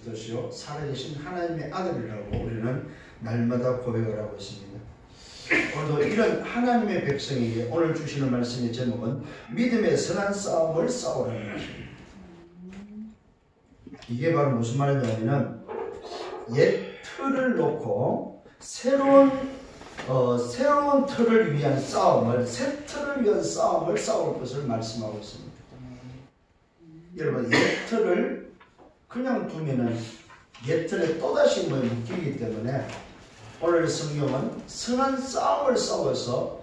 그리스도시요 살아계신 하나님의 아들이라고 우리는 날마다 고백을 하고 있습니다. 오늘도 이런 하나님의 백성에게 오늘 주시는 말씀의 제목은 믿음의 선한 싸움을 싸우라는 것입니다. 이게 바로 무슨 말이냐면 옛 틀을 놓고 새로운 틀을 위한 싸움을, 새 틀을 위한 싸움을 싸울 것을 말씀하고 있습니다. 여러분, 옛 틀을 그냥 두면은 옛 틀에 또다시 묶이기 때문에 오늘 성경은 선한 싸움을 싸워서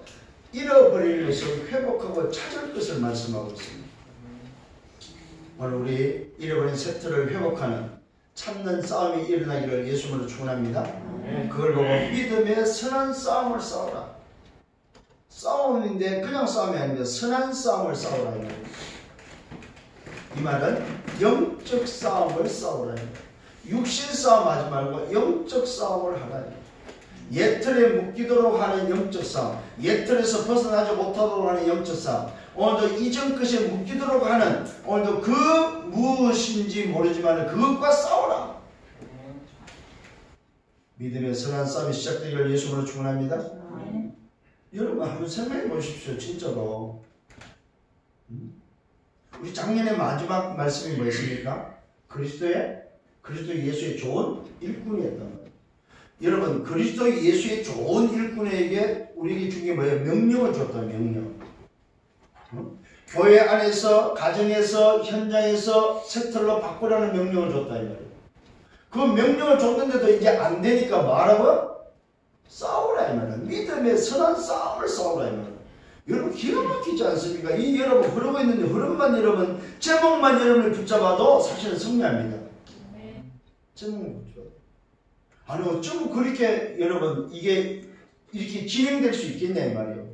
잃어버릴 것을 회복하고 찾을 것을 말씀하고 있습니다. 오늘 우리 잃어버린 새 틀을 회복하는 참는 싸움이 일어나기를 예수님으로 축원합니다. 그걸 보고 믿음의 선한 싸움을 싸우라. 싸움인데 그냥 싸움이 아닙니다. 선한 싸움을 싸우라. 이 말은 영적 싸움을 싸우라. 육신 싸움 하지 말고 영적 싸움을 하라. 옛 틀에 묶이도록 하는 영적 싸움, 옛 틀에서 벗어나지 못하도록 하는 영적 싸움, 오늘도 이전 것에 묶이도록 하는, 오늘도 그 무엇인지 모르지만 그것과 싸우라. 믿음의 선한 싸움이 시작되기를 예수님으로 축원합니다. 여러분 한번 생각해 보십시오. 진짜로 우리 작년에 마지막 말씀이 뭐였습니까? 그리스도 예수의 좋은 일꾼이었던 거예요. 여러분 그리스도 예수의 좋은 일꾼에게 우리에게 준 게 뭐예요? 명령을 줬다. 명령. 교회 안에서, 가정에서, 현장에서 새 틀로 바꾸라는 명령을 줬다. 이 말이에요. 그 명령을 줬는데도 이제 안 되니까 뭐라고? 싸우라 이 말이에요. 믿음의 선한 싸움을 싸우라 이 말이에요. 여러분 기가 막히지 않습니까? 이 여러분 흐르고 있는데 흐름만 여러분, 제목만 여러분을 붙잡아도 사실은 승리합니다. 제목만 붙잡아도. 아니 어쩌면 그렇게 여러분 이게 이렇게 진행될 수 있겠냐 이 말이에요.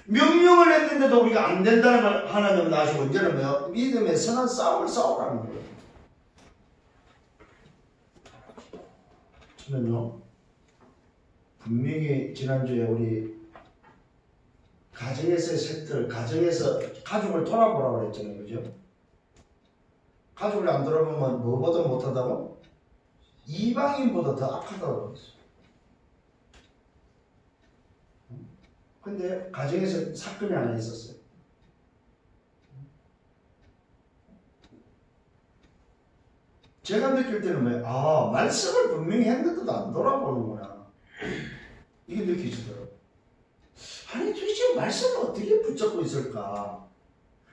명령을 했는데도 우리가 안 된다는 말 하나님 나시고 이제는 뭐야? 믿음의 선한 싸움을 싸우라는 거예요. 저는요 분명히 지난주에 우리 가정에서의 셋들, 가정에서 가족을 돌아보라고 그랬잖아요. 그죠? 가족을 안 돌아보면 뭐보다 못하다고? 이방인보다 더 악하다고 그랬어요. 근데 가정에서 사건이 하나 있었어요. 제가 느낄 때는 뭐예요? 아, 말씀을 분명히 했는데도 안 돌아보는구나. 이게 느껴지더라고요. 아니 도대체 말씀을 어떻게 붙잡고 있을까?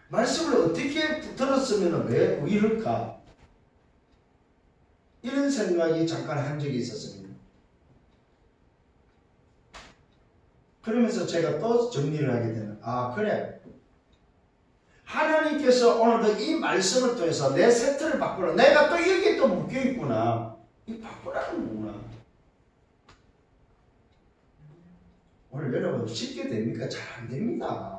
말씀을 어떻게 들었으면 왜 이럴까? 이런 생각이 잠깐 한 적이 있었습니다. 그러면서 제가 또 정리를 하게 되는, 아 그래, 하나님께서 오늘도 이 말씀을 통해서 내 세트를 바꾸라. 내가 또 여기에 또 묶여있구나. 이 바꾸라는 거구나. 오늘 여러분 쉽게 됩니까? 잘 안 됩니다.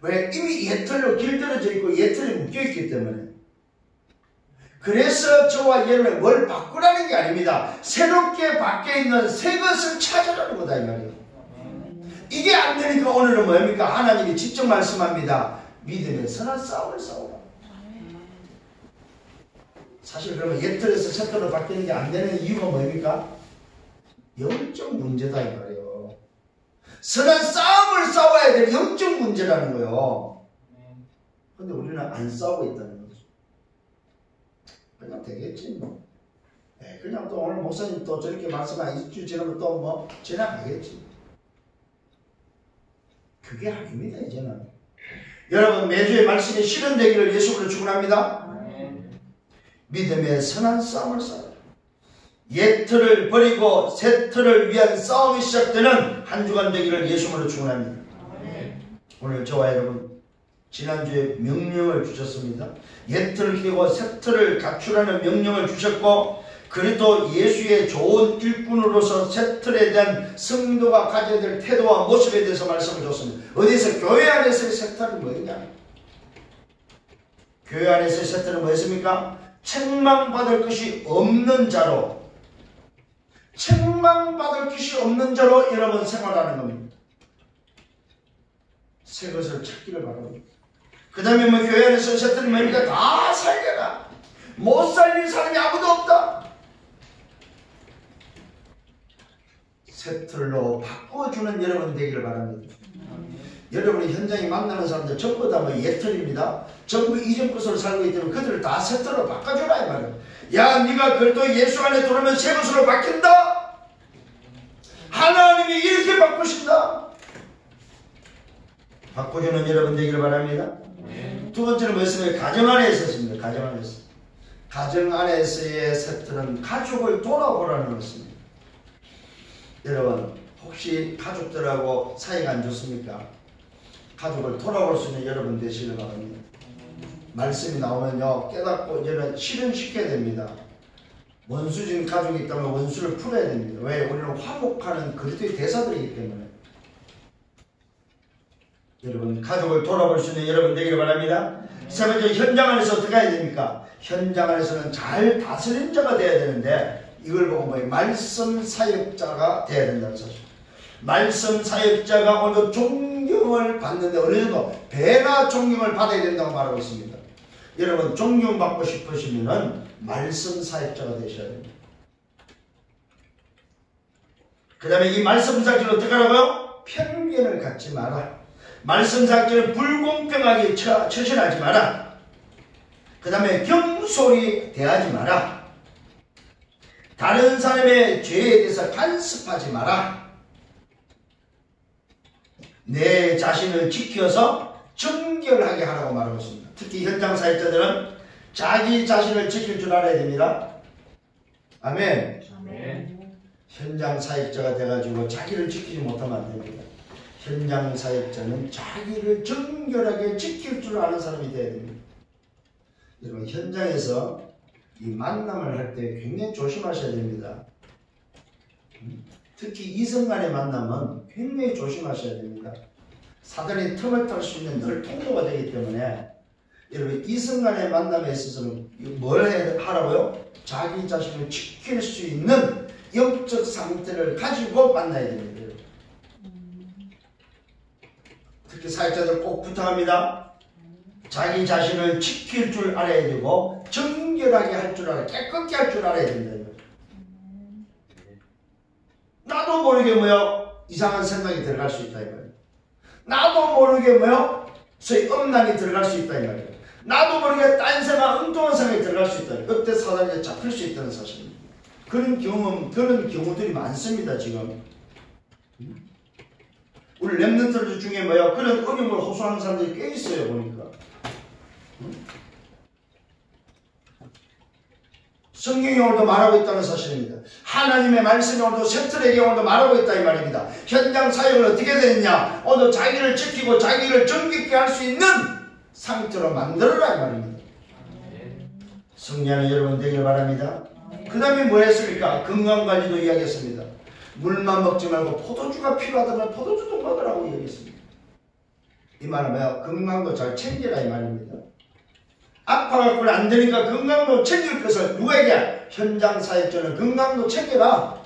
왜? 이미 옛 틀로 길들여져 있고 옛 틀에 묶여있기 때문에. 그래서 저와 여러분이 뭘 바꾸라는 게 아닙니다. 새롭게 바뀌어있는 새 것을 찾으라는 거다 이 말이에요. 이게 안 되니까 오늘은 뭡니까? 하나님이 직접 말씀합니다. 믿음의 선한 싸움을 싸우라. 사실 그러면 옛 틀에서 새 틀로 바뀌는 게 안 되는 이유가 뭡니까? 영적 문제다 이 말이에요. 선한 싸움을 싸워야 될 영적 문제라는 거예요. 근데 우리는 안 싸우고 있다는 거죠. 그냥 되겠지 뭐. 그냥 또 오늘 목사님 또 저렇게 말씀한 일주일 지나면 또 뭐 지나가겠지. 그게 아닙니다 이제는. 여러분 매주의 말씀이 실현되기를 예수님으로 축원합니다. 믿음의 선한 싸움을 싸워라. 옛 틀을 버리고 새 틀을 위한 싸움이 시작되는 한 주간 되기를 예수님으로 축원합니다. 오늘 저와 여러분 지난주에 명령을 주셨습니다. 옛 틀을 깨고 새 틀을 갖추라는 명령을 주셨고, 그리고 예수의 좋은 일꾼으로서 새 틀에 대한 성도가 가져야 될 태도와 모습에 대해서 말씀을 줬습니다. 어디서? 교회 안에서의 새 틀은 뭐냐? 교회 안에서의 새 틀은 뭐였습니까? 책망받을 것이 없는 자로, 책망받을 것이 없는 자로 여러분 생활하는 겁니다. 새 것을 찾기를 바랍니다. 그 다음에 뭐 교회 안에서 새틀을 뭡니까? 다 살려라. 못 살릴 사람이 아무도 없다. 새틀로 바꿔주는 여러분 되기를 바랍니다. 여러분이 현장에 만나는 사람들 전부 다 뭐 예틀입니다. 전부 이전 것으로 살고 있기 때문에 그들을 다 새틀로 바꿔주라 이 말이에요. 야, 네가 그리스도 예수 안에 들어오면 새 것으로 바뀐다. 하나님이 이렇게 바꾸신다. 바꿔주는 여러분 되기를 바랍니다. 두 번째는 뭐였습니까? 가정 안에 있었습니다. 가정 안에서. 가정 안에서의 새틀은 가족을 돌아보라는 것입니다. 여러분, 혹시 가족들하고 사이가 안 좋습니까? 가족을 돌아볼 수 있는 여러분 되시길 바랍니다. 말씀이 나오면요, 깨닫고 이제는 실현시켜야 됩니다. 원수진 가족이 있다면 원수를 풀어야 됩니다. 왜? 우리는 화목하는 그리스도의 대사들이기 때문에. 여러분, 가족을 돌아볼 수 있는 여러분 되기를 바랍니다. 세 번째, 현장 안에서 어떻게 해야 됩니까? 현장 안에서는 잘 다스린 자가 되어야 되는데, 이걸 보고 뭐예요? 말씀 사역자가 되어야 된다는 사실. 말씀 사역자가 어느 존경을 받는데 어느 정도 배나 존경을 받아야 된다고 말하고 있습니다. 여러분, 존경받고 싶으시면은 말씀 사역자가 되셔야 됩니다. 그 다음에 이 말씀 사역자는 어떻게 하라고요? 편견을 갖지 마라. 말씀 사역자는 불공평하게 처신하지 마라. 그 다음에 경솔히 대하지 마라. 다른 사람의 죄에 대해서 간섭하지 마라. 내 자신을 지켜서 정결하게 하라고 말하고 있습니다. 특히 현장 사역자들은 자기 자신을 지킬 줄 알아야 됩니다. 아멘. 아멘. 현장 사역자가 돼가지고 자기를 지키지 못하면 안 됩니다. 현장 사역자는 자기를 정결하게 지킬 줄 아는 사람이 돼야 됩니다. 여러분, 현장에서 이 만남을 할 때 굉장히 조심하셔야 됩니다. 특히 이성 간의 만남은 굉장히 조심하셔야 됩니다. 사단이 틈을 탈 수 있는 늘 통로가 되기 때문에 여러분, 이성 간의 만남에 있어서는 뭘 하라고요? 자기 자신을 지킬 수 있는 영적 상태를 가지고 만나야 됩니다. 특히 사역자들 꼭 부탁합니다. 자기 자신을 지킬 줄 알아야 되고 정결하게 할 줄 알아야, 깨끗게 할 줄 알아야 된다. 나도 모르게 뭐요? 이상한 생각이 들어갈 수 있다 이 말이에요. 나도 모르게 뭐요? 소위 음란이 들어갈 수 있다 이 말이에요. 나도 모르게 딴 생각, 엉뚱한 생각이 들어갈 수 있다. 그때 사단에 잡힐 수 있다는 사실입니다. 그런 경우들이 많습니다 지금. 우리 렘넌트들 중에 뭐야? 그런 어려움을 호소하는 사람들이 꽤 있어요 보니까. 성경이 오늘도 말하고 있다는 사실입니다. 하나님의 말씀이 오늘도 샘틀에게 오늘도 말하고 있다 이 말입니다. 현장 사역을 어떻게 되느냐? 오늘도 자기를 지키고 자기를 정직하게 할 수 있는 상태로 만들어라 이 말입니다. 승리하는 여러분 되길 바랍니다. 그 다음에 뭐 했습니까? 건강관리도 이야기했습니다. 물만 먹지 말고 포도주가 필요하다면 포도주도 먹으라고 이야기했습니다. 이 말은 뭐야? 건강도 잘 챙기라 이 말입니다. 아파갖고는 안 되니까 건강도 챙길 것을 누구에게? 현장 사역자는 건강도 챙겨라.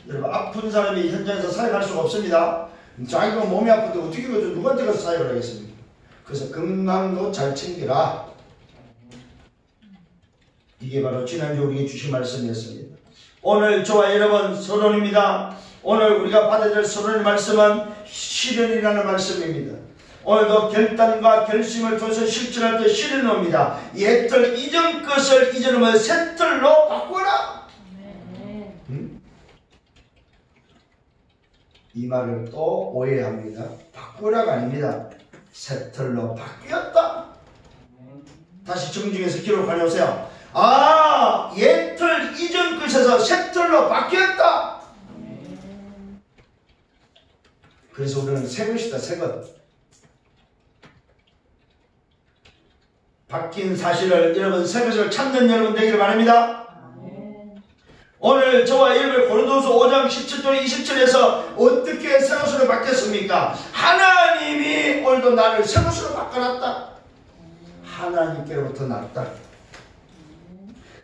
여러분, 아픈 사람이 현장에서 사역할 수가 없습니다. 자기가 몸이 아픈데 어떻게 누구한테 가서 사역을 하겠습니까? 그래서 건강도 잘 챙기라. 이게 바로 지난주 우리에게 주신 말씀이었습니다. 오늘 저와 여러분 서론입니다. 오늘 우리가 받아야 될 서론의 말씀은 실현이라는 말씀입니다. 오늘도 결단과 결심을 통해서 실천할 때 실현을 옵니다. 옛틀 이전 것을 이제는 새 틀로 바꾸라. 이 말을 또 오해합니다. 바꾸라가 아닙니다. 새 틀로 바뀌었다. 다시 정중해서 기록하려 오세요. 아, 옛틀 이전 것에서 새 틀로 바뀌었다. 그래서 우리는 새 것이다, 새 것. 바뀐 사실을 여러분 새 것을 찾는 여러분 되기를 바랍니다. 오늘 저와 여러분의 고린도후서 5장 17절 27절에서 어떻게 새 것으로 바뀌었습니까? 하나님이 오늘도 나를 새 것으로 바꿔놨다. 하나님께로부터 났다.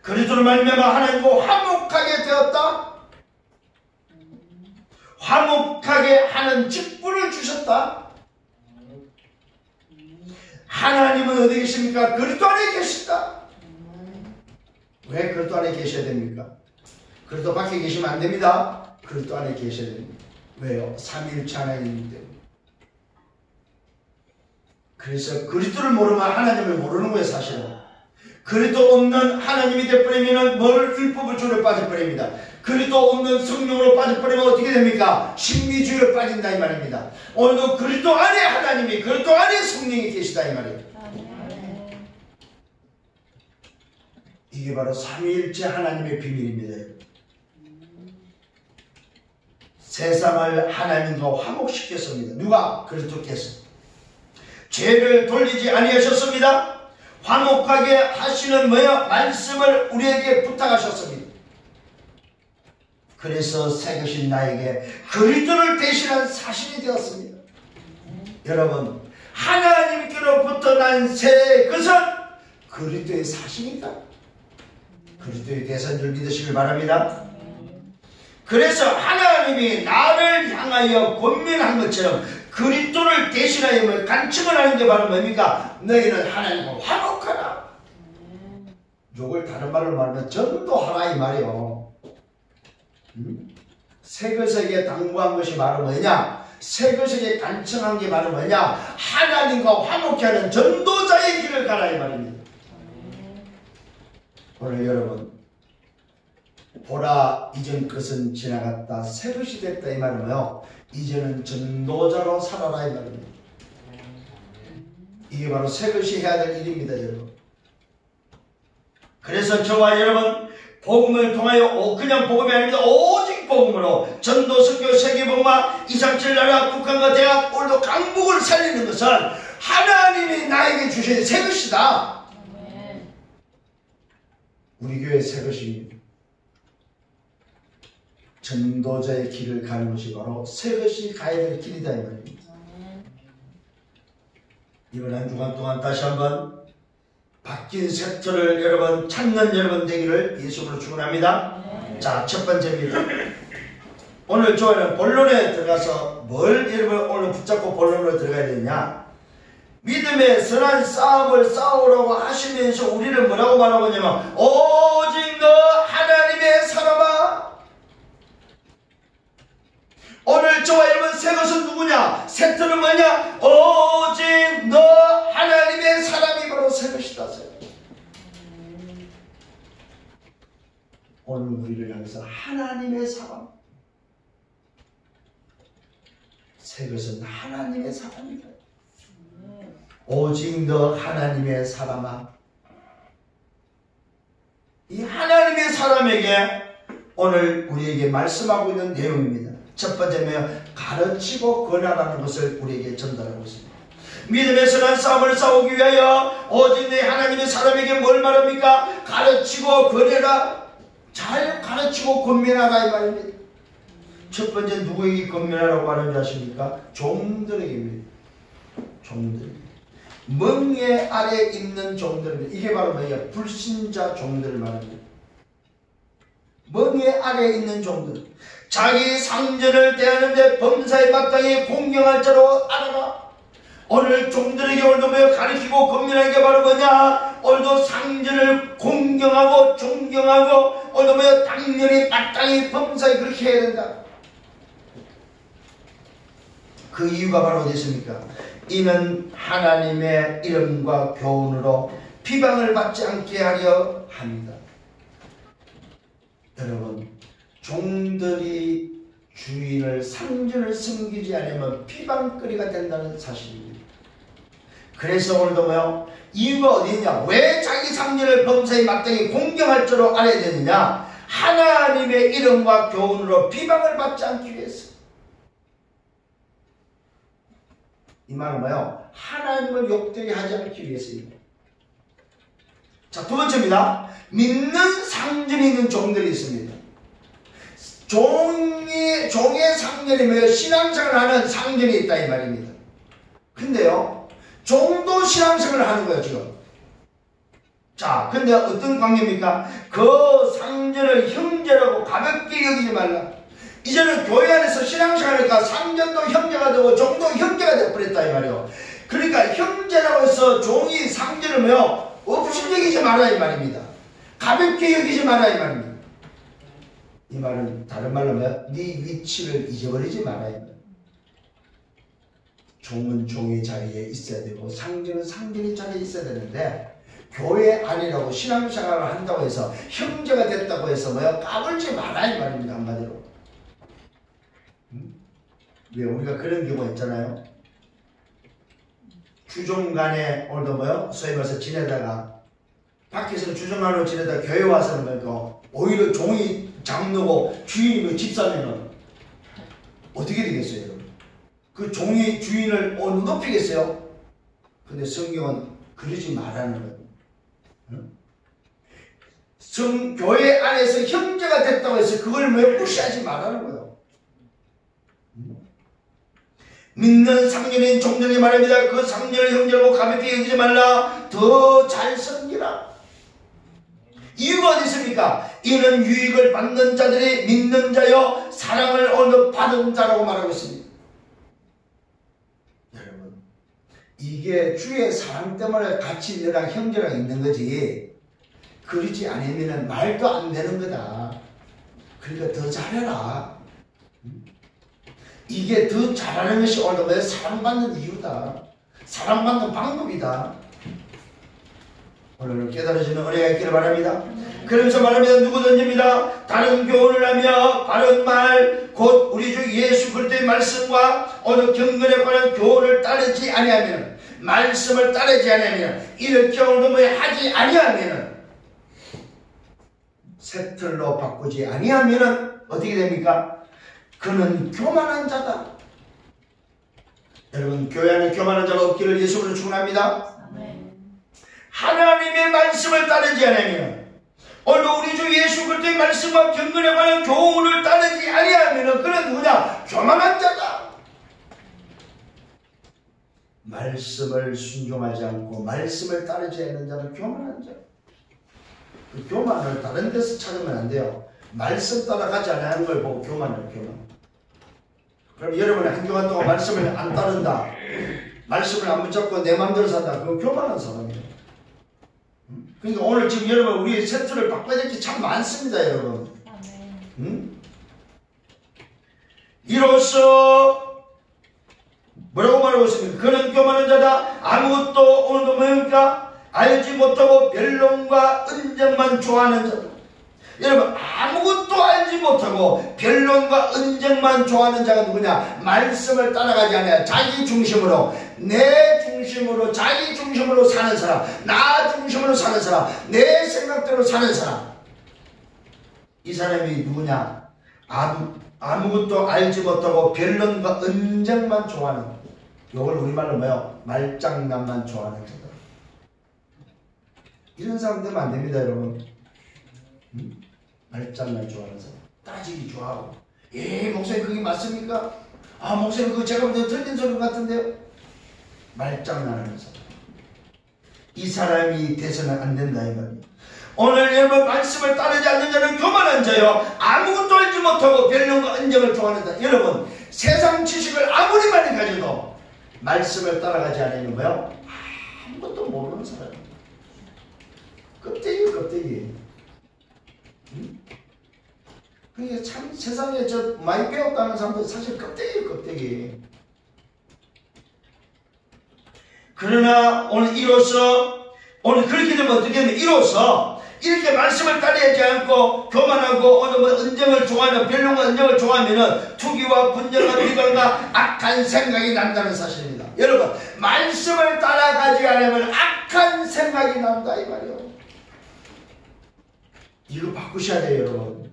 그리스도로 말미암아 하나님과 화목하게 되었다. 화목하게 하는 직분을 주셨다. 하나님은 어디 계십니까? 그리스도 안에 계시다. 왜 그리스도 안에 계셔야 됩니까? 그리스도 밖에 계시면 안 됩니다. 그리스도 안에 계셔야 됩니다. 왜요? 삼위일체 하나님이기 때문에. 그래서 그리스도를 모르면 하나님을 모르는 거예요, 사실은. 그리스도 없는 하나님이 되어버리면 뭘 율법을 줄에 빠져버립니다. 그리스도 없는 성령으로 빠져버리면 어떻게 됩니까? 신비주의로 빠진다 이 말입니다. 오늘도 그리스도 안에 하나님이, 그리스도 안에 성령이 계시다 이 말이에요. 이게 바로 삼위일체 하나님의 비밀입니다. 세상을 하나님과 화목시켰습니다. 누가? 그리스도께서. 죄를 돌리지 아니하셨습니다. 화목하게 하시는 말씀을 우리에게 부탁하셨습니다. 그래서 새것인 나에게 그리스도를 대신한 사실이 되었습니다. 여러분, 하나님께로부터 난 새 것은 그리스도의 사실이다. 그리스도의 대선을 믿으시길 바랍니다. 그래서 하나님이 나를 향하여 권면한 것처럼 그리스도를 대신하여 간청을 하는 게 바로 뭡니까? 너희는 하나님과 화목하라. 이걸 다른 말로 말하면 전도하라 이 말이요. 새 것에게 당부한 것이 바로 뭐냐? 새 것에게 간청한 게 바로 뭐냐? 하나님과 화목케 하는 전도자의 길을 가라 이 말입니다. 오늘 여러분, 보라 이전 것은 지나갔다 새 것이 됐다 이 말은 뭐요? 이제는 전도자로 살아라 이 말입니다. 이게 바로 새 것이 해야 될 일입니다, 여러분. 그래서 저와 여러분, 복음을 통하여 그냥 복음이 아닙니다. 오직 복음으로 전도, 선교, 세계복음화, 237 나라, 북한과 대학, 오늘도 강북을 살리는 것은 하나님이 나에게 주신 새 것이다. 우리 교회 새 것입니다. 전도자의 길을 가는 것이 바로 새 것이 가야 될 길이다 이 말입니다. 이번 한 주간 동안 다시 한번 바뀐 섹터를 여러분 찾는 여러분 되기를 예수로 축원합니다. 자, 첫 번째입니다. 오늘 저는 본론에 들어가서 뭘 여러분 오늘 붙잡고 본론으로 들어가야 되느냐? 믿음의 선한 싸움을 싸우라고 하시면서 우리를 뭐라고 말하고 있냐면 오직 너 하나님의 사람아. 오늘 저와 여러분 새 것은 누구냐? 섹터는 뭐냐? 오직 너 하나님의 사람이 바로 새 것이다. 오늘 우리를 향해서 하나님의 사람. 새 것은 하나님의 사람이다. 오직 너 하나님의 사람아. 이 하나님의 사람에게 오늘 우리에게 말씀하고 있는 내용입니다. 첫 번째는 가르치고 권하라는 것을 우리에게 전달하고 있습니다. 믿음의 선한 싸움을 싸우기 위하여 오직 내 하나님의 사람에게 뭘 말합니까? 가르치고 권해라. 잘 가르치고 권면하라 이 말입니다. 첫 번째 누구에게 권면하라고 하는지 아십니까? 종들에게입니다. 종들. 멍에 아래 있는 종들입니다. 이게 바로 뭐예요? 불신자 종들을 말합니다. 멍에 아래 있는 종들. 자기 상전을 대하는데 범사에 마땅히 공경할 자로 알아라. 오늘 종들에게 오늘도 뭐 가르치고 권면하는 게 바로 뭐냐? 오늘도 상전을 공경하고 존경하고 오늘도 뭐 당연히 마땅히 범사에 그렇게 해야 된다. 그 이유가 바로 어디 있습니까? 이는 하나님의 이름과 교훈으로 비방을 받지 않게 하려 합니다. 여러분, 종들이 주인을 상전을 섬기지 않으면 비방거리가 된다는 사실입니다. 그래서 오늘도 뭐요? 이유가 어디 있냐? 왜 자기 상전을 범사에 마땅히 공경할 줄로 알아야 되느냐? 하나님의 이름과 교훈으로 비방을 받지 않기 위해서. 이 말은 뭐예요? 하나님을 욕되게 하지 않기 위해서입니다. 자, 두 번째입니다. 믿는 상전이 있는 종들이 있습니다. 종의 상전이 뭐예요? 신앙생활을 하는 상전이 있다 이 말입니다. 근데요, 종도 신앙생활을 하는 거예요 지금. 자, 근데 어떤 관계입니까? 그 상전을 형제라고 가볍게 여기지 말라. 이제는 교회 안에서 신앙생활하니까 상전도 형제가 되고 종도 형제가 되어버렸다 이 말이에요. 그러니까 형제라고 해서 종이 상제를 뭐요? 없이 여기지 마라 이 말입니다. 가볍게 여기지 마라 이 말입니다. 이 말은 다른 말로 뭐야? 네 위치를 잊어버리지 마라 이 말이야. 종은 종의 자리에 있어야 되고 상제는 상제의 자리에 있어야 되는데 교회 안이라고 신앙생활을 한다고 해서 형제가 됐다고 해서 뭐야? 까불지 마라 이 말입니다. 한마디로. 왜 우리가 그런 경우가 있잖아요. 주종 간에 오늘도 뭐요? 소위 말해서 지내다가 밖에서는 주종 간으로 지내다가 교회 와서는 뭐니까 오히려 종이 장로고 주인이 집사면은 어떻게 되겠어요? 여러분? 그 종이 주인을 높이겠어요? 근데 성경은 그러지 말라는 거예요. 응? 교회 안에서 형제가 됐다고 해서 그걸 왜 무시하지 말라는 거예요. 믿는 상년인 종들이 말합니다. 그 상년을 형제라고 가볍게 여기지 말라. 더 잘 섬기라. 이유가 어디 있습니까? 이는 유익을 받는 자들이 믿는 자여 사랑을 얻는 자라고 말하고 있습니다. 여러분, 이게 주의 사랑 때문에 같이 너랑 형제랑 있는 거지 그러지 않으면 말도 안 되는 거다. 그러니까 더 잘해라. 이게 더 잘하는 것이 오늘 왜 사랑받는 이유다. 사랑받는 방법이다. 오늘 깨달아지는 은혜가 있기를 바랍니다. 그러면서 말합니다. 누구든지입니다. 다른 교훈을 하며 바른 말 곧 우리 주 예수 그리스도의 말씀과 어느 경건에 관한 교훈을 따르지 아니하면 말씀을 따르지 아니하면 이렇게 오늘 뭐 하지 아니하면 새 틀로 바꾸지 아니하면 어떻게 됩니까? 그는 교만한 자다. 여러분 교회 안에 교만한 자가 없기를 예수로 축원합니다. 하나님의 말씀을 따르지 않으면 오늘 우리 주 예수 그리스도의 말씀과 경건에 관한 교훈을 따르지 아니하면 그는 누구냐? 교만한 자다. 말씀을 순종하지 않고 말씀을 따르지 않는 자는 교만한 자. 그 교만을 다른 데서 찾으면 안 돼요. 말씀 따라가지 않는 걸 보고 교만을 교만. 그럼 여러분이 한 주간 동안 말씀을 안 따른다. 말씀을 안 붙잡고 내 마음대로 산다. 그건 교만한 사람이에요. 그러니까 오늘 지금 여러분 우리의 세트를 바꿔야 될 게 참 많습니다. 여러분. 응? 이로써 뭐라고 말하고 있습니까? 그는 교만한 자다. 아무것도 오늘도 뭡니까? 알지 못하고 변론과 은정만 좋아하는 자다. 여러분 아무것도 알지 못하고 변론과 은정만 좋아하는 자가 누구냐? 말씀을 따라가지 않아요. 자기 중심으로 내 중심으로 자기 중심으로 사는 사람, 나 중심으로 사는 사람, 내 생각대로 사는 사람. 이 사람이 누구냐? 아무것도 알지 못하고 변론과 은정만 좋아하는, 이걸 우리말로 뭐요? 말장난만 좋아하는 자다. 이런 사람 되면 안 됩니다. 여러분. 말장난 좋아하는 사람, 따지기 좋아하고, 목사님 그게 맞습니까? 목사님 그거 제가 볼 때 틀린 소리 같은데요? 말장난하는 사람, 이 사람이 돼서는 안 된다 이 말입니다. 오늘 여러분 말씀을 따르지 않는 자는 교만한 자요, 아무것도 알지 못하고 변론과 은정을 좋아하는 자. 여러분 세상 지식을 아무리 많이 가져도 말씀을 따라가지 않으면 뭐요? 아무것도 모르는 사람입니다. 껍데기예요, 껍데기. 그게 참 세상에 저 많이 배웠다는 사람들 사실 껍데기예요, 껍데기. 그러나 오늘 이로써, 오늘 그렇게 되면 어떻게 되면 이로써 이렇게 말씀을 따르지 않고 교만하고 오늘 뭐 은정을 좋아하는, 변론과 은정을 좋아하면은 투기와 분쟁과 비방과 악한 생각이 난다는 사실입니다. 여러분 말씀을 따라가지 않으면 악한 생각이 난다 이 말이에요. 이거 바꾸셔야 돼요. 여러분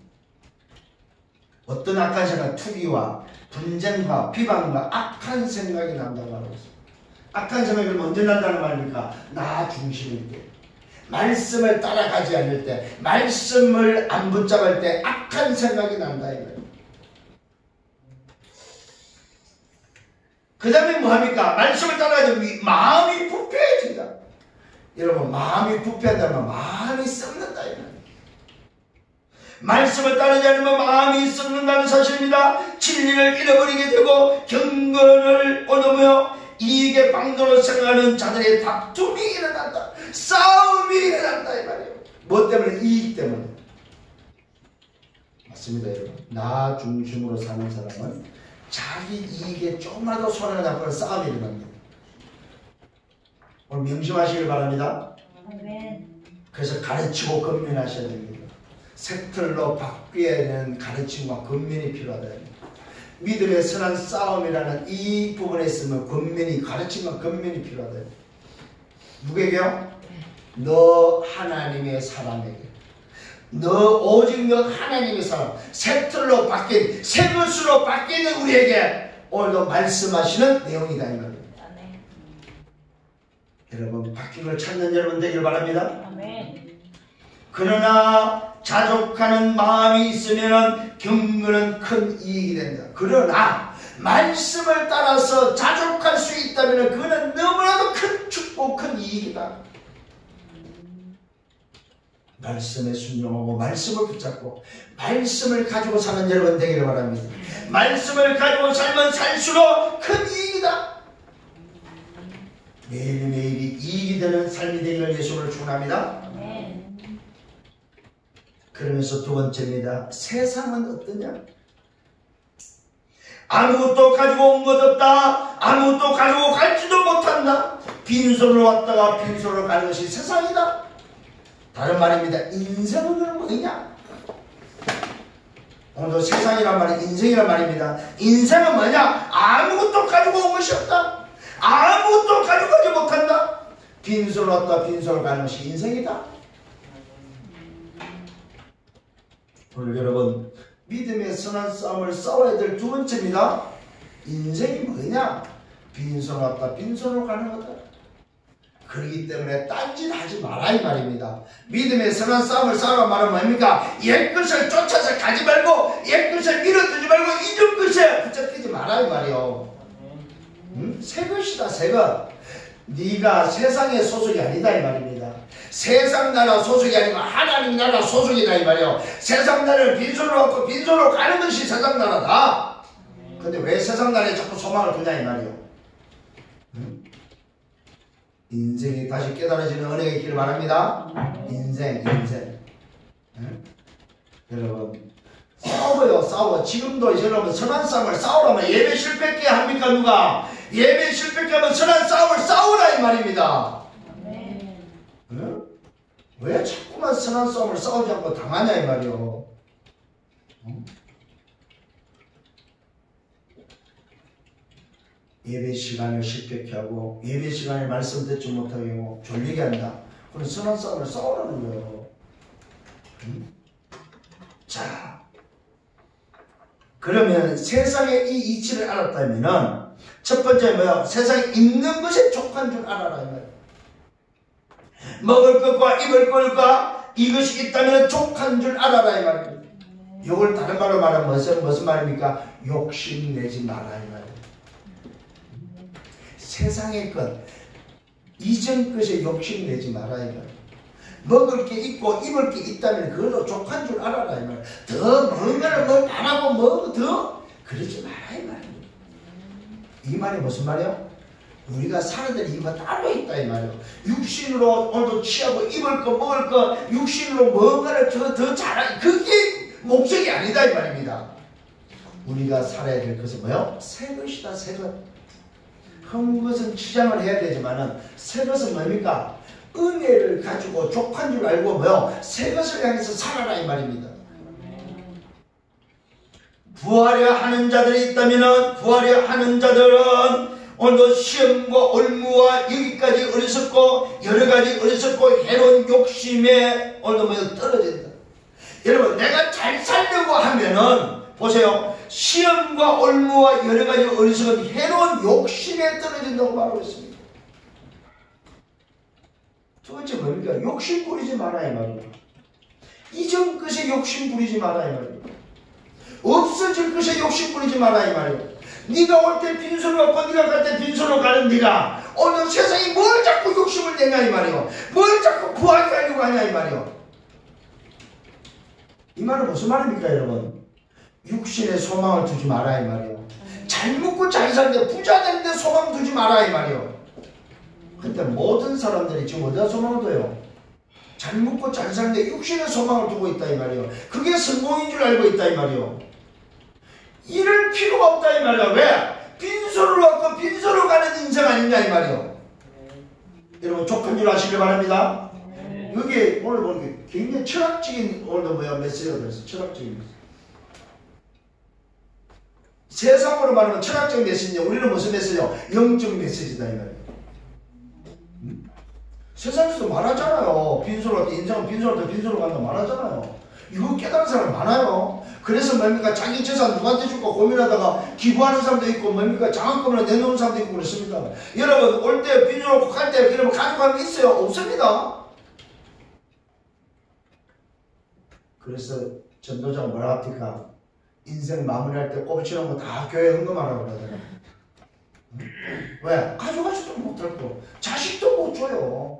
어떤 악한 생각? 투기와 분쟁과 비방과 악한 생각이 난다고 말하고 있습니다. 악한 생각이 언제 난다는 말입니까? 나 중심일 때, 말씀을 따라가지 않을 때, 말씀을 안 붙잡을 때 악한 생각이 난다 이거예요. 그 다음에 뭐합니까? 말씀을 따라가지 마음이 부패해진다. 여러분 마음이 부패한다면 마음이 썩는다 이거예요. 말씀을 따르지 않으면 마음이 썩는다는 사실입니다. 진리를 잃어버리게 되고 경건을 얻으며 이익의 방도로 생각하는 자들의 다툼이 일어난다. 싸움이 일어난다 이 말이에요. 뭐 때문에? 이익 때문에. 맞습니다 여러분. 나 중심으로 사는 사람은 자기 이익에 조금이라도 손을 잡고 싸움이 일어납니다. 오늘 명심하시길 바랍니다. 그래서 가르치고 건면하셔야 됩니다. 색틀로 바뀌어야 되는 가르침과 건면이 필요하다. 믿음의 선한 싸움이라는 이 부분에 있으면 건면이, 가르침과 건면이 필요하다. 누구에게요? 너 하나님의 사람에게. 너 오직 너 하나님의 사람. 색틀로 바뀐, 새 것으로 바뀌는 우리에게 오늘도 말씀하시는 내용이다 이 말입니다. 여러분 바뀐 걸 찾는 여러분 되길 바랍니다. 아멘. 그러나 자족하는 마음이 있으면 경건은 큰 이익이 된다. 그러나 말씀을 따라서 자족할 수 있다면 그거는 너무나도 큰 축복, 큰 이익이다. 말씀에 순종하고 말씀을 붙잡고 말씀을 가지고 사는 여러분 되기를 바랍니다. 말씀을 가지고 살면 살수록 큰 이익이다. 매일매일이 이익이 되는 삶이 되기를 예수를 축원합니다. 그러면서 두 번째입니다. 세상은 어떠냐? 아무것도 가지고 온 것 없다. 아무것도 가지고 갈지도 못한다. 빈손으로 왔다가 빈손으로 가는 것이 세상이다. 다른 말입니다. 인생은 뭐냐? 오늘도 세상이란 말이 인생이란 말입니다. 인생은 뭐냐? 아무것도 가지고 온 것이 없다. 아무것도 가지고 가지 못한다. 빈손으로 왔다 빈손으로 가는 것이 인생이다. 오늘 여러분 믿음의 선한 싸움을 싸워야 될 두 번째입니다. 인생이 뭐냐? 빈손으로 왔다 빈손으로 가는 거다. 그렇기 때문에 딴짓 하지 마라 이 말입니다. 믿음의 선한 싸움을 싸우란 말은 뭡니까? 옛 것을 쫓아서 가지 말고 옛 것을 밀어두지 말고 이전 것에 붙잡히지 마라 이 말이요. 새 것이다 새 것. 네가 세상의 소속이 아니다 이 말입니다. 세상 나라 소속이 아니고 하나님 나라 소속이다 이 말이요. 세상 나라를 빈손으로 얻고 빈손으로 가는 것이 세상 나라다. 근데 왜 세상 나라에 자꾸 소망을 두냐 이 말이요. 인생이 다시 깨달아지는 은혜가 있기를 바랍니다. 인생 여러분 싸워요 싸워. 지금도 여러분 선한 싸움을 싸우라면 예배 실패했게 합니까 누가? 예배 실패했게 하면 선한 싸움을 싸우라 이 말입니다. 응? 왜 자꾸만 선한 싸움을 싸우지 않고 당하냐 이 말이요. 응? 예배 시간을 실패케 하고 예배 시간에 말씀 듣지 못하게 하고 졸리게 한다. 그럼 선한 싸움을 싸우라는 거예요. 응? 자, 그러면 세상의 이 이치를 알았다면은 첫 번째 뭐야? 세상에 있는 것에 족한 줄 알아라 이 말이야. 먹을 것과 입을 것과 이것이 있다면 족한 줄 알아라 이 말이야. 이걸 다른 말로 말하면 무슨 말입니까? 욕심내지 마라 이 말이야. 세상의 것, 이전 것에 욕심내지 마라 이 말이야. 먹을 게 있고 입을 게 있다면 그걸로 족한 줄 알아라 이 말이야. 더 뭔가를 뭘 안 하고 뭐 더 그러지 마라 이 말이야. 이 말이 무슨 말이야? 우리가 사는 데는 이유가 따로 있다 이 말이야. 육신으로 오늘도 취하고 입을 거 먹을 거 육신으로 뭔가를 더 잘하는 그게 목적이 아니다 이 말입니다. 우리가 살아야 될 것은 뭐요? 새 것이다 새 것. 한 것은 치장을 해야 되지만은 새 것은 뭡니까? 은혜를 가지고 족한 줄 알고 뭐요? 새 것을 향해서 살아라 이 말입니다. 부하려 하는 자들이 있다면은 부하려 하는 자들은 오늘도 시험과 올무와 여기까지 어리석고 여러가지 어리석고 해로운 욕심에 오늘도 뭐 떨어진다. 여러분 내가 잘 살려고 하면은 보세요. 시험과 올무와 여러가지 어리석은 해로운 욕심에 떨어진다고 말하고 있습니다. 두 번째 뭡니까? 욕심 부리지 마라 이 말이에요. 이전 것에 욕심 부리지 마라 이 말이에요. 없어질 것에 욕심 부리지 마라 이 말이에요. 네가 올 때 빈손으로 왔고 네가 갈 때 빈손으로 가는 네가 오늘 세상에 뭘 자꾸 욕심을 내냐 이 말이에요. 뭘 자꾸 부하게 하려고 하냐 이 말이에요. 이 말은 무슨 말입니까 여러분? 육신에 소망을 두지 마라 이 말이에요. 잘 먹고 잘 사는데 부자 되는데 소망 두지 마라 이 말이요. 근데 모든 사람들이 지금 어디다 소망을 둬요? 잘 먹고 잘 사는데 육신의 소망을 두고 있다 이 말이요. 그게 성공인 줄 알고 있다 이 말이요. 이럴 필요가 없다 이 말이야. 왜? 빈손으로 왔고 빈손으로 가는 인생 아니냐 이 말이요. 여러분 족한 줄 아시길 바랍니다. 여기 오늘 보는 게 굉장히 철학적인 오늘도 메시지가 들었어요. 철학적인 메시지. 세상으로 말하면 철학적인 메시지인데 우리는 무슨 메시지요? 영적 메시지다 이 말이에요. 세상에서도 말하잖아요. 빈손으로 왔다. 인생은 빈손으로 왔다. 빈손으로 간다 말하잖아요. 이거 깨달은 사람 많아요. 그래서 뭡니까? 자기 재산 누구한테 줄까 고민하다가 기부하는 사람도 있고 뭡니까? 장학금을 내놓은 사람도 있고 그렇습니다. 여러분 올 때 빈손으로 갈 때 여러분 가져가는 게 있어요? 없습니다. 그래서 전도자가 뭐라 합니까? 인생 마무리할 때 꼽치는 거 다 교회 헌금하라고 그러잖아요. 왜? 가져가지도 못할 거. 자식도 못 줘요.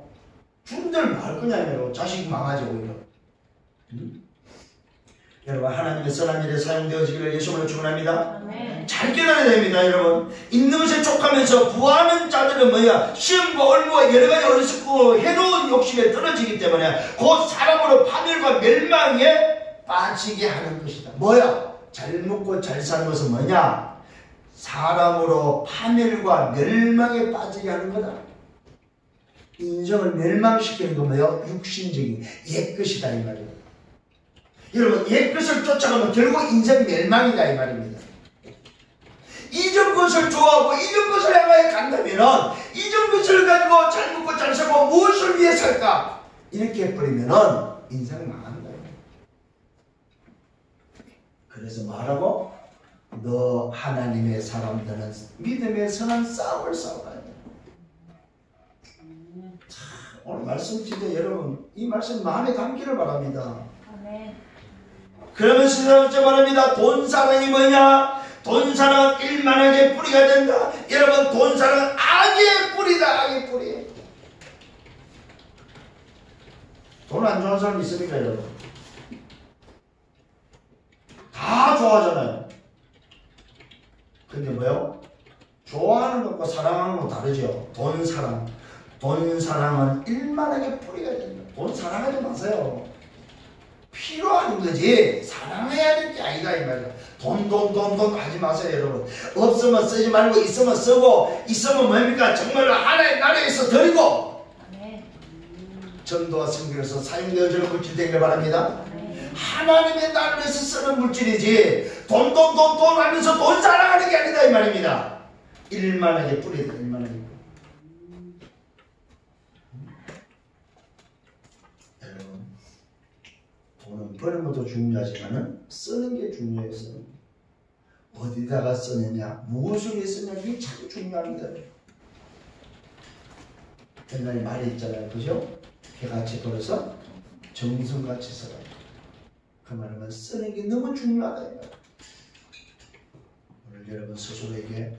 준들 뭐 할 거냐면 자식 망하지 오히려. 여러분 하나님의 선한 일에 사용되어지기를 예수님으로 축원합니다. 잘 깨달아야 됩니다 여러분. 있는 것에 족하면서 부하는 자들은 뭐야? 시험과 얼무와 여러가지 어리석고 해로운 욕심에 떨어지기 때문에 곧 사람으로 파멸과 멸망에 빠지게 하는 것이다. 뭐야? 잘 먹고 잘 사는 것은 뭐냐? 사람으로 파멸과 멸망에 빠지게 하는 거다. 인생을 멸망시키는 건 뭐예요? 육신적인 옛것이다 이 말이에요. 여러분 옛것을 쫓아가면 결국 인생 멸망이다 이 말입니다. 이전 것을 좋아하고 이전 것을 향하여 간다면 이전 것을 가지고 잘 먹고 잘 살고 무엇을 위해 살까? 이렇게 해버리면 인생 망한다. 그래서 말하고 너 하나님의 사람들은 믿음의 선한 싸움을 싸워야 돼. 오늘 말씀 진짜 여러분 이 말씀 마음에 담기를 바랍니다. 그러면서 세 번째 말합니다. 돈 사랑이 뭐냐? 돈 사랑은 일만하게 뿌리가 된다. 여러분 돈 사랑은 악의 뿌리다. 악의 뿌리. 돈 안 좋아하는 사람 있습니까 여러분? 다 좋아하잖아요. 근데 뭐요? 좋아하는 것과 사랑하는 건 다르죠. 돈 사랑. 돈 사랑은 일만하게 뿌리가 된다. 돈 사랑하지 마세요. 필요한 거지 사랑해야 될 게 아니다 이 말이야. 돈 하지 마세요 여러분. 없으면 쓰지 말고 있으면 쓰고 있으면 뭡니까? 정말로 하나의 나라에서 드리고 전도와 선교에서 사용되어지는 물질 되기를 바랍니다. 하나님의 나라에서 쓰는 물질이지 돈 하면서 돈 사랑하는 게 아니다 이 말입니다. 일만하게 뿌리다. 일만하게. 여러분 돈은 버는 것도 중요하지만 쓰는 게 중요해서 어디다가 쓰느냐 무엇을 위해 쓰느냐 이게 참 중요합니다. 옛날에 말이 있잖아요. 그죠? 개같이 돌아서 정성같이 써라. 그 말은 쓰는 게 너무 중요하다. 오늘 여러분 스스로에게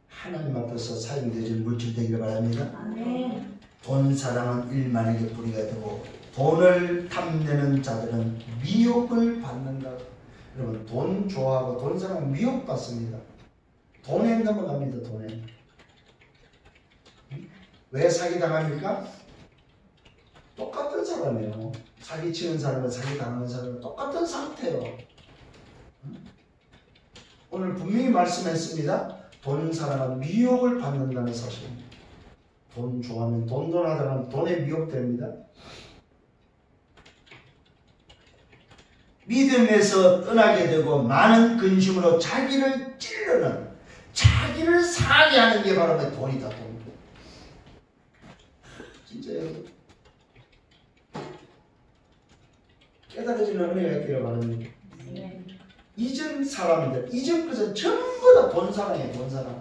하나님 앞에서 사용되어진 물질 되기를 바랍니다. 돈 사랑은 일만에게 뿌리가 되고 돈을 탐내는 자들은 미혹을 받는다. 여러분 돈 좋아하고 돈 사랑은 미혹받습니다. 돈에 넘어갑니다. 돈에. 왜 사기당합니까? 똑같은 사람이에요. 사기치는 사람은 사기당하는 사람은 똑같은 상태예요. 오늘 분명히 말씀했습니다. 돈 사랑은 미혹을 받는다는 사실입니다. 돈 좋아하면 돈 하다가 돈에 미혹됩니다. 믿음에서 떠나게 되고 많은 근심으로 자기를 찌르는 자기를 상하게 하는 게 바로 돈이다. 돈. 진짜요. 깨달아지는 은혜가 있기를 바랍니다. 이전 사람들, 이전 것은 전부 다 돈 사랑이에요. 돈 사랑.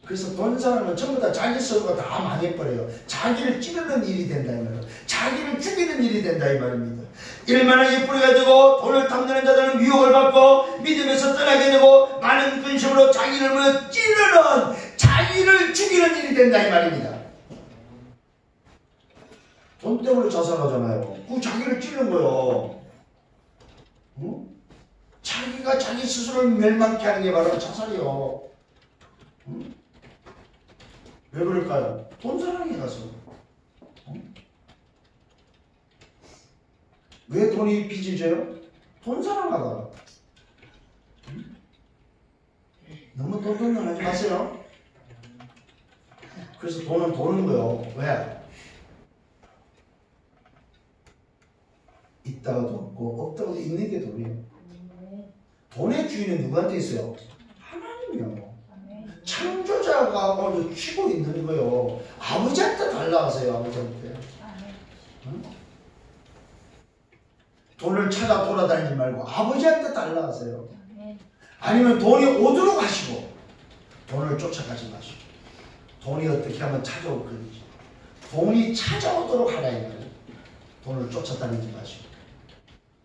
그래서 돈 사랑은 전부 다 자기 스스로가 다 망해버려요. 자기를 찌르는 일이 된다 이 말이에요. 자기를 죽이는 일이 된다 이 말입니다. 일만하게 뿌리가 되고 돈을 탐내는 자들은 미혹을 받고 믿음에서 떠나게 되고 많은 근심으로 자기를 찌르는 자기를 죽이는 일이 된다 이 말입니다. 돈 때문에 자살하잖아요. 그 자기를 찌르는 거예요. 응? 자기 자기가 자기 스스로를 멸망케 하는 게 바로 자살이요. 응? 왜 그럴까요? 돈 사랑이라서. 응? 왜 돈이 빚을 져요? 돈 사랑하다가. 응? 너무 돈돈돈 하지 마세요. 그래서 돈은 도는 거요. 왜? 있다가도 없고 없다가도 있는 게 돈이에요. 돈의 주인은 누구한테 있어요? 하나님이요. 창조자가 오늘 쥐고 있는 거요. 아버지한테 달라가세요. 아버지한테. 응? 돈을 찾아 돌아다니지 말고 아버지한테 달라가세요. 아니면 돈이 오도록 하시고 돈을 쫓아가지 마시고 돈이 어떻게 하면 찾아올 건지 돈이 찾아오도록 하라 이 말이에요. 돈을 쫓아다니지 마시고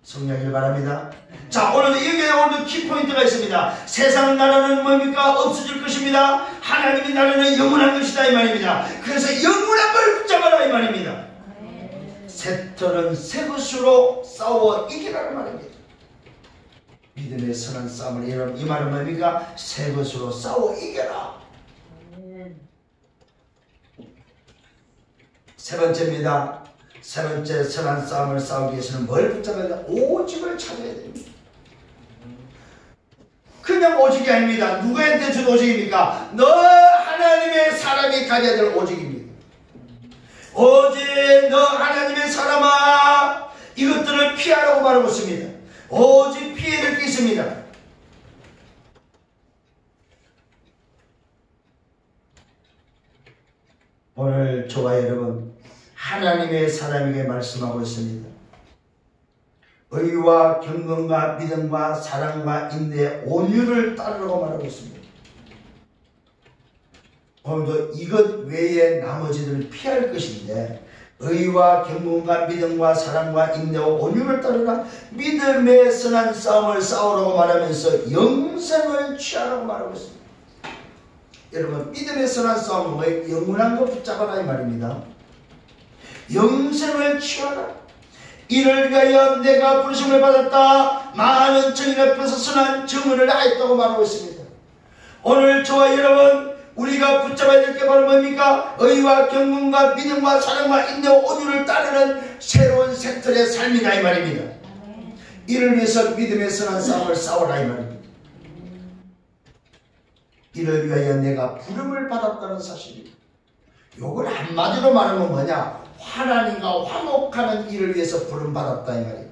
성령을 바랍니다. 자, 오늘 여기에 오늘 키포인트가 있습니다. 세상 나라는 뭡니까? 없어질 것입니다. 하나님의 나라는 영원한 것이다 이 말입니다. 그래서 영원한 걸 붙잡아라 이 말입니다. 새털은 새 것으로 싸워 이기라는 말입니다. 믿음의 선한 싸움을 이런 이 말은 뭡니까? 새 것으로 싸워 이겨라. 세 번째입니다. 세 번째 선한 싸움을 싸우기 위해서는 뭘 붙잡아야 돼? 오직을 찾아야 됩니다. 그냥 오직이 아닙니다. 누구한테 준 오직입니까? 너 하나님의 사람이 가져야 될 오직입니다. 오직 너 하나님의 사람아 이것들을 피하라고 말하고 있습니다. 오직 피해야 될 게 있습니다. 오늘 저와 여러분 하나님의 사람에게 말씀하고 있습니다. 의와 경건과 믿음과 사랑과 인내 온유를 따르라고 말하고 있습니다. 오늘도 이것 외에 나머지들을 피할 것인데 의와 경건과 믿음과 사랑과 인내와 온유를 따르라. 믿음의 선한 싸움을 싸우라고 말하면서 영생을 취하라고 말하고 있습니다. 여러분 믿음의 선한 싸움은 뭐예요? 영원한 것 붙잡아라 이 말입니다. 영생을 취하라. 이를 위하여 내가 부르심을 받았다. 많은 증인 앞에서 선한 증언을 하였다고 말하고 있습니다. 오늘 저와 여러분 우리가 붙잡아야 될 게 바로 뭡니까? 의와 경건과 믿음과 사랑과 인내와 온유를 따르는 새로운 색들의 삶이다 이 말입니다. 이를 위해서 믿음의 선한 싸움을 싸우라 이 말입니다. 이를 위하여 내가 부름을 받았다는 사실입니다. 요걸 한마디로 말하면 뭐냐? 하나님과 화목하는 일을 위해서 부름받았다 이 말이에요.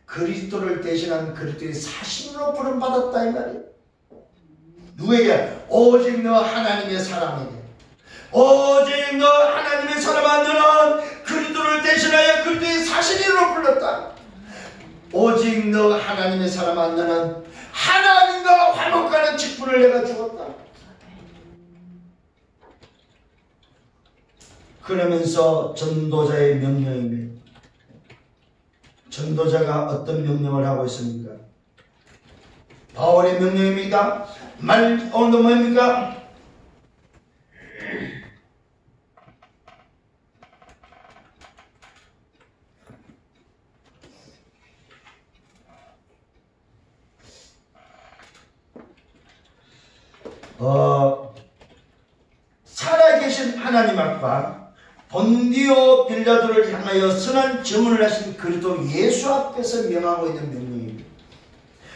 그리스도를 대신한 그리스도의 사신으로 부름받았다 이 말이에요. 누구에게? 오직 너 하나님의 사람에게. 오직 너 하나님의 사람아 너는 그리스도를 대신하여 그리스도의 사신으로 불렀다. 오직 너 하나님의 사람아 너는 하나님과 화목하는 직분을 내가 주었다. 그러면서 전도자의 명령입니다. 전도자가 어떤 명령을 하고 있습니까? 바울의 명령입니다. 오늘도 뭡니까? 살아계신 하나님 앞과 본디오 빌라도를 향하여 선한 증언을 하신 그리스도 예수 앞에서 명하고 있는 명령입니다.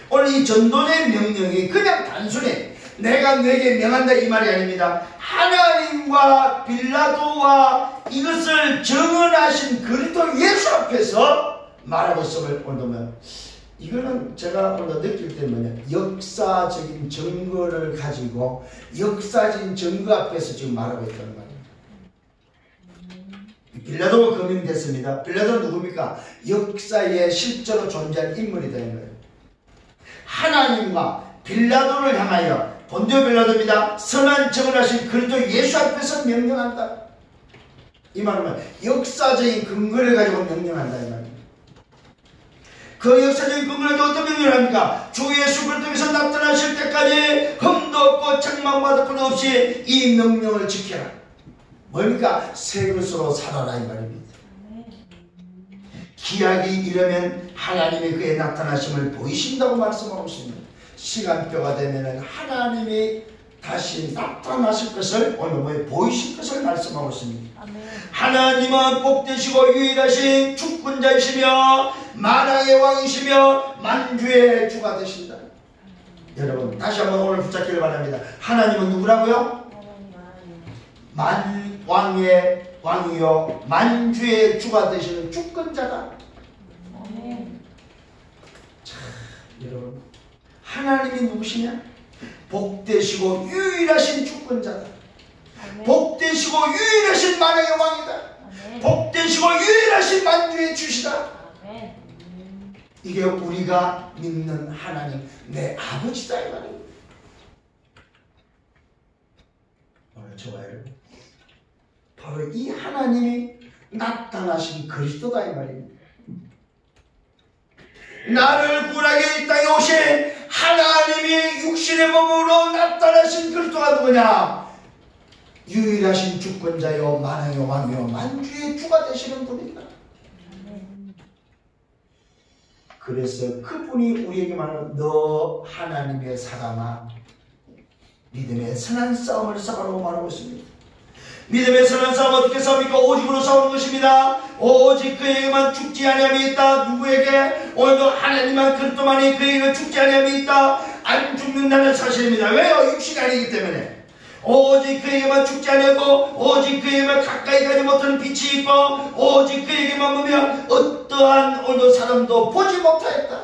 오늘 이 전도의 명령이 그냥 단순히 내가 너에게 명한다 이 말이 아닙니다. 하나님과 빌라도와 이것을 증언하신 그리스도 예수 앞에서 말하고 있음을 오늘도 이거는 제가 오늘 느낄 때 뭐냐, 역사적인 증거를 가지고 역사적인 증거 앞에서 지금 말하고 있다는 말입니다. 빌라도가 검명됐습니다. 빌라도는 누굽니까? 역사에 실제로 존재한 인물이다 이 말이에요. 하나님과 빌라도를 향하여 본디오 빌라도입니다. 선한 증언하신 그리스도 예수 앞에서 명령한다. 이 말은 역사적인 근거를 가지고 명령한다 이 말입니다. 그 역사적인 근거를 가지고 어떤 명령을 합니까? 주 예수 그리스도께서 나타나실 때까지 흠도 없고 책망받을 것 없이 이 명령을 지켜라. 뭡니까? 새 것으로 살아라 이 말입니다. 기약이 이르면 하나님이 그의 나타나심을 보이신다고 말씀하고 있습니다. 시간표가 되면 하나님이 다시 나타나실 것을 오늘 보이실 것을 말씀하고 있습니다. 아멘. 하나님은 복되시고 유일하신 주권자이시며 만왕의 왕이시며 만주의 주가 되신다. 여러분 다시 한번 오늘 붙잡기를 바랍니다. 하나님은 누구라고요? 만왕의 왕이요 만주의 주가 되시는 주권자다. 자, 여러분 하나님이 누구시냐? 복되시고 유일하신 주권자다. 복되시고 유일하신 만왕의 왕이다. 복되시고 유일하신 만주의 주시다. 이게 우리가 믿는 하나님 내 아버지다 이 말입니다. 오늘 저와 여러분 바로 이 하나님이 나타나신 그리스도다 이 말입니다. 나를 구원하기 이 땅에 오신 하나님이 육신의 몸으로 나타나신 그리스도가 누구냐? 유일하신 주권자요 만왕의 왕이요 만주의 주가 되시는 분이다. 그래서 그분이 우리에게 말하는 너 하나님의 사람아 믿음의 선한 싸움을 싸우라고 말하고 있습니다. 믿음의 선한 싸움 어떻게 싸웁니까? 오직으로 싸우는 것입니다. 오직 그에게만 죽지 아니함이 있다. 누구에게? 오늘도 하나님만 그리스도만이 그에게 죽지 아니함이 있다. 안 죽는다는 사실입니다. 왜요? 육신이 아니기 때문에. 오직 그에게만 죽지 아니하고 오직 그에게만 가까이 가지 못하는 빛이 있고 오직 그에게만 보면 어떠한 오늘도 사람도 보지 못하였다.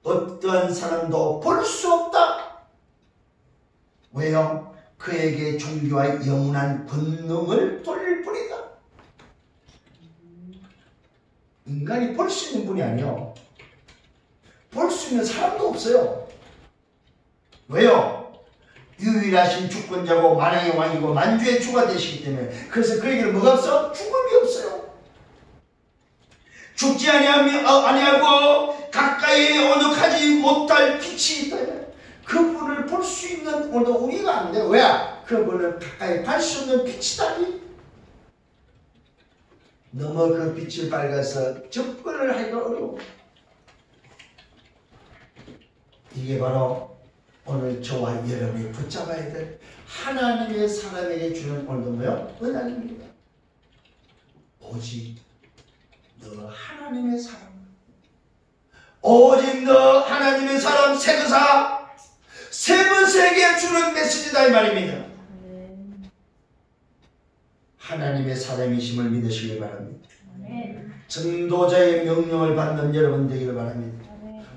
어떠한 사람도 볼 수 없다. 왜요? 그에게 종교와 영원한 권능을 돌릴 뿐이다. 인간이 볼 수 있는 분이 아니요. 볼 수 있는 사람도 없어요. 왜요? 유일하신 주권자고 만왕의 왕이고 만주의 주가 되시기 때문에. 그래서 그에게는 뭐가 없어? 죽음이 없어요. 죽지 아니하고 가까이 어느 가지 못할 빛이 있다. 그분을 볼 수 있는 오늘도 우리가 안 돼. 왜? 그분을 가까이 갈 수 없는 빛이다. 너무 그 빛을 밝아서 접근을 하기가 어려워. 이게 바로 오늘 저와 여러분이 붙잡아야 될 하나님의 사람에게 주는 오늘도 뭐요? 은혜입니다. 오직 너 하나님의 사람, 오직 너 하나님의 사람 세그사 세븐세에게 주는 메시지다 이 말입니다. 하나님의 사람이심을 믿으시길 바랍니다. 전도자의 명령을 받는 여러분 되기를 바랍니다.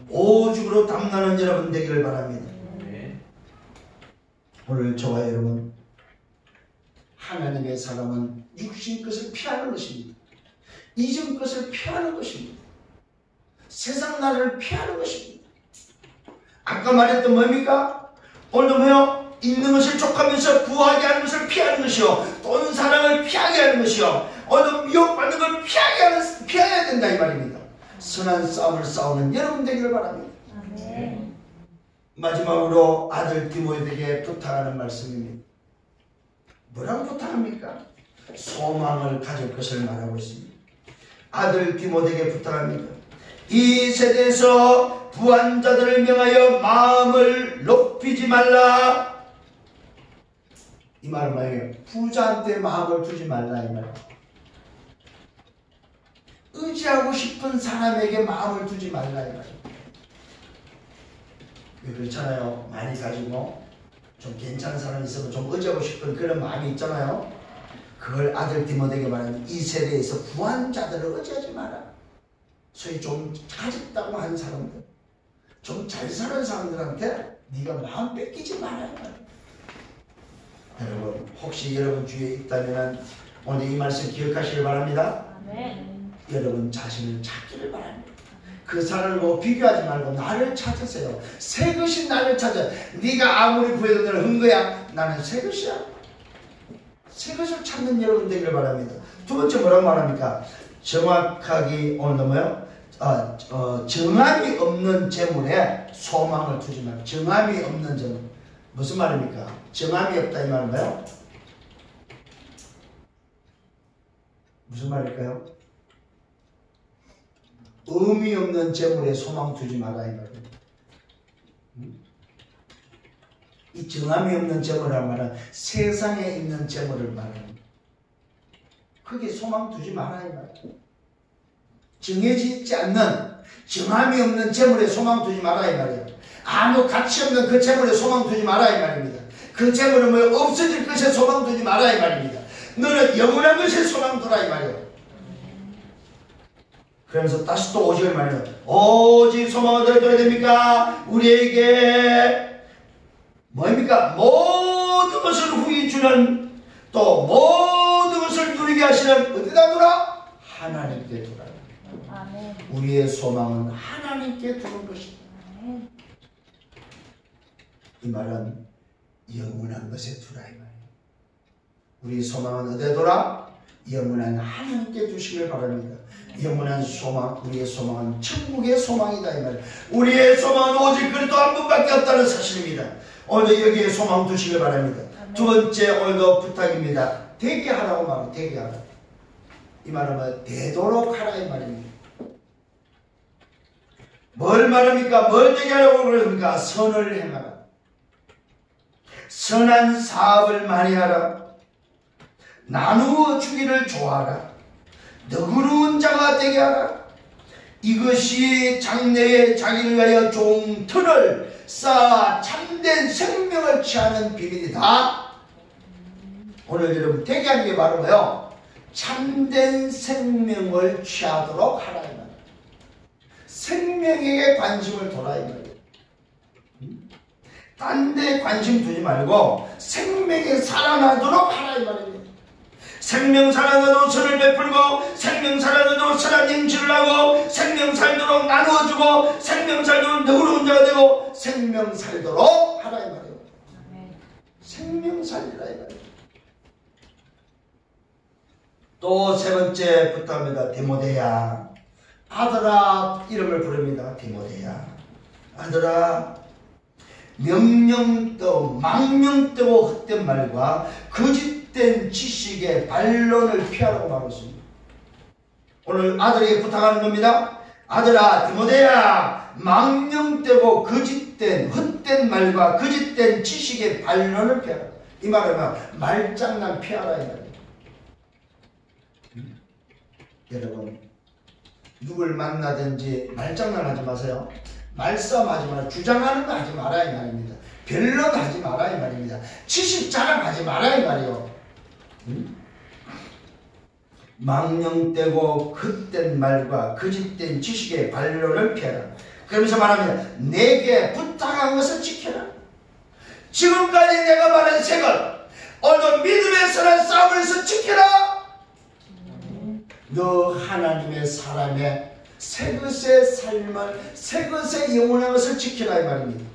오죽으로 담나는 여러분 되기를 바랍니다. 오늘 저와 여러분 하나님의 사람은 육신 것을 피하는 것입니다. 이전 것을 피하는 것입니다. 세상 나라를 피하는 것입니다. 아까 말했던 뭡니까? 오늘도 뭐요? 있는 것을 족하면서 구하게 하는 것을 피하는 것이요 돈 사랑을 피하게 하는 것이요 오늘도 미혹받는 걸 피해야 된다 이 말입니다. 선한 싸움을 싸우는 여러분 되기를 바랍니다. 아멘. 마지막으로 아들 디모데에게 부탁하는 말씀입니다. 뭐라고 부탁합니까? 소망을 가질 것을 말하고 있습니다. 아들 디모데에게 부탁합니다. 이 세대에서 부한 자들을 명하여 마음을 높이지 말라. 이 말은 뭐예요? 부자한테 마음을 두지 말라 이 말. 의지하고 싶은 사람에게 마음을 두지 말라 이 말. 그렇잖아요. 많이 가지고 좀 괜찮은 사람이 있어도 좀 의지하고 싶은 그런 마음이 있잖아요. 그걸 아들 디모데에게 말하는 이 세대에서 부한 자들을 의지하지 마라. 소위 좀 가졌다고 하는 사람들, 좀 잘 사는 사람들한테 네가 마음 뺏기지 마라. 여러분 혹시 여러분 주위에 있다면 오늘 이 말씀 기억하시길 바랍니다. 아멘. 여러분 자신을 찾기를 바랍니다. 그 사람을 뭐 비교하지 말고 나를 찾으세요. 새 것이 나를 찾아. 네가 아무리 구해도 너는 흠거야. 나는 새 것이야. 새 것을 찾는 여러분 되기를 바랍니다. 두 번째 뭐라고 말합니까? 정확하게 오늘 뭐요? 정함이 없는 재물에 소망을 두지 말고. 정함이 없는 재물. 무슨 말입니까? 정함이 없다 이 말은 뭐요? 무슨 말일까요? 의미 없는 재물에 소망 두지 마라 이 말이에요. 이 정함이 없는 재물이란 말은 세상에 있는 재물을 말합니다. 그게 소망 두지 마라 이 말이에요. 정해지지 않는 정함이 없는 재물에 소망 두지 마라 이 말이에요. 아무 가치 없는 그 재물에 소망 두지 마라 이 말입니다. 그 재물은 뭐 없어질 것에 소망 두지 마라 이 말입니다. 너는 영원한 것에 소망 두라 이 말이에요. 그러면서 다시 또 오직을 말해요. 오직 소망을 어디에 됩니까? 우리에게 뭐입니까? 모든 것을 후히 주는, 또 모든 것을 누리게 하시는 어디다 두라? 하나님께 두라. 아멘. 우리의 소망은 하나님께 두는 것이다. 아멘. 이 말은 영원한 것에 두라 이 말이에요. 우리 소망은 어디에 두라? 영원한 하나님께 두시길 바랍니다. 영원한 소망, 우리의 소망은 천국의 소망이다 이 말이에요. 우리의 소망은 오직 그리스도 한 분밖에 없다는 사실입니다. 오늘 여기에 소망 두시길 바랍니다. 아멘. 두 번째 오늘도 부탁입니다. 되게 하라고 말해요. 되게 하라. 이 말은 되도록 하라 이 말입니다. 뭘 말합니까? 뭘 되게 하라고 그럽니까? 선을 행하라. 선한 사업을 많이 하라. 나누어 주기를 좋아하라. 너그러운 자가 되게 하라. 이것이 장래에 자기를 위하여 좋은 틀을 쌓아 참된 생명을 취하는 비밀이다. 오늘 여러분 되게 하는 게 바로 뭐요? 참된 생명을 취하도록 하라 이 말이에요. 생명에게 관심을 둬라 이 말이에요. 딴 데 관심 두지 말고 생명에 살아나도록 하라 이 말이에요. 생명 살아나도록 선을 베풀고, 생명 살아나도록 선한 행실을 하고, 생명 살도록 나누어주고, 생명 살도록 너그러운 자가 되고, 생명 살도록 하라 이 말이에요. 생명 살리라 이 말이에요. 또 세 번째 부탁합니다. 디모데야, 아들아 이름을 부릅니다. 디모데야, 아들아, 명령떠 망령떠고 헛된 말과 거짓된 지식의 반론을 피하라고 말했습니다. 오늘 아들에게 부탁하는 겁니다. 아들아 디모데야, 망령되고 거짓된 헛된 말과 거짓된 지식의 반론을 피하라. 이 말은 말장난 피하라 이 말이에요. 여러분, 누굴 만나든지 말장난 하지 마세요. 말싸움 하지 마라. 주장하는 거 하지 마라 이 말입니다. 변론하지 마라 이 말입니다. 지식 자랑하지 마라 이 말이요. 망령되고 헛된 말과 거짓된 지식의 반론을 피하라. 그러면서 말합니다. 내게 부탁한 것을 지켜라. 지금까지 내가 말한 색을 오늘 믿음의 선한 싸움에서 지켜라. 너 하나님의 사람의 새 것의 삶을, 새 것의 영원한 것을 지키라 이 말입니다.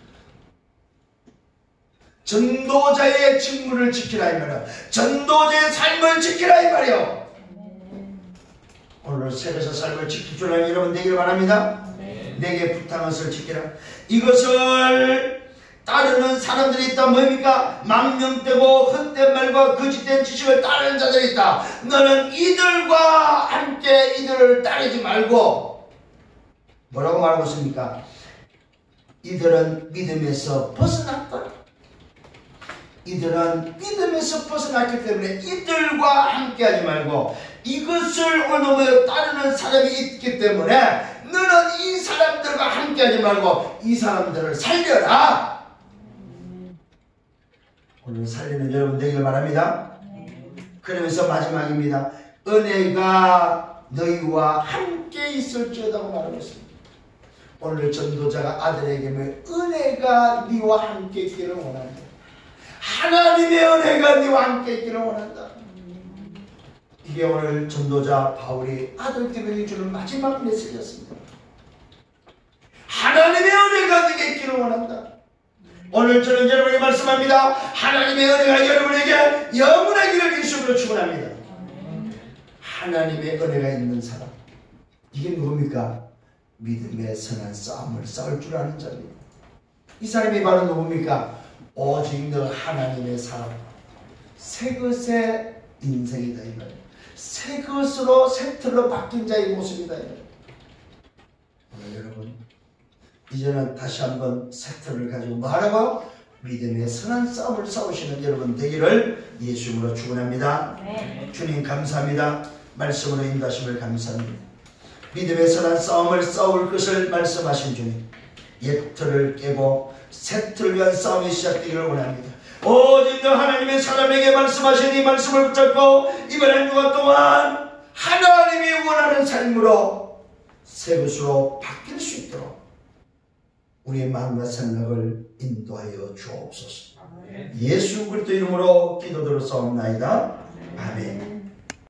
전도자의 직무를 지키라 이 말이야. 전도자의 삶을 지키라 이 말이요. 오늘 새 것의 삶을 지킬 줄 아는 여러분 되기를 바랍니다. 내게 부탁한 것을 지키라. 이것을 따르는 사람들이 있다. 뭡니까? 망령되고 헛된 말과 거짓된 지식을 따르는 자들이 있다. 너는 이들과 함께 이들을 따르지 말고, 뭐라고 말하고 있습니까? 이들은 믿음에서 벗어났다. 이들은 믿음에서 벗어났기 때문에 이들과 함께 하지 말고, 이것을 오늘 따르는 사람이 있기 때문에 너는 이 사람들과 함께 하지 말고 이 사람들을 살려라. 오늘 살리는 여러분 되길 바랍니다. 그러면서 마지막입니다. 은혜가 너희와 함께 있을지어다고 말하고 있습니다. 오늘 전도자가 아들에게 은혜가 네와 함께 있기를 원한다. 하나님의 은혜가 네와 함께 있기를 원한다. 이게 오늘 전도자 바울이 아들들에게 주는 마지막 메시지였습니다. 하나님의 은혜가 네게 있기를 원한다. 오늘 저는 여러분에게 말씀합니다. 하나님의 은혜가 여러분에게 영원하기를 예수로 축원합니다. 하나님의 은혜가 있는 사람, 이게 누굽니까? 믿음의 선한 싸움을 싸울 줄 아는 자입니다. 이 사람이 바로 누굽니까? 오직 너 하나님의 사람, 새 것의 인생이다 이 말이에요. 새 것으로 새 틀로 바뀐 자의 모습이다 이 말이에요. 여러분. 이제는 다시 한번 새 틀을 가지고 말하고 믿음의 선한 싸움을 싸우시는 여러분 되기를 예수님으로 축원합니다. 주님 감사합니다. 말씀으로 인도하심을 감사합니다. 믿음의 선한 싸움을 싸울 것을 말씀하신 주님, 옛 틀을 깨고 새 틀을 위한 싸움이 시작되기를 원합니다. 오직 하나님의 사람에게 말씀하신 이 말씀을 붙잡고 이번 한 주간 동안 하나님이 원하는 삶으로 새 것으로 바뀔 수 있도록 우리의 마음과 생각을 인도하여 주옵소서. 예수 그리스도 이름으로 기도드렸사옵나이다. 아멘.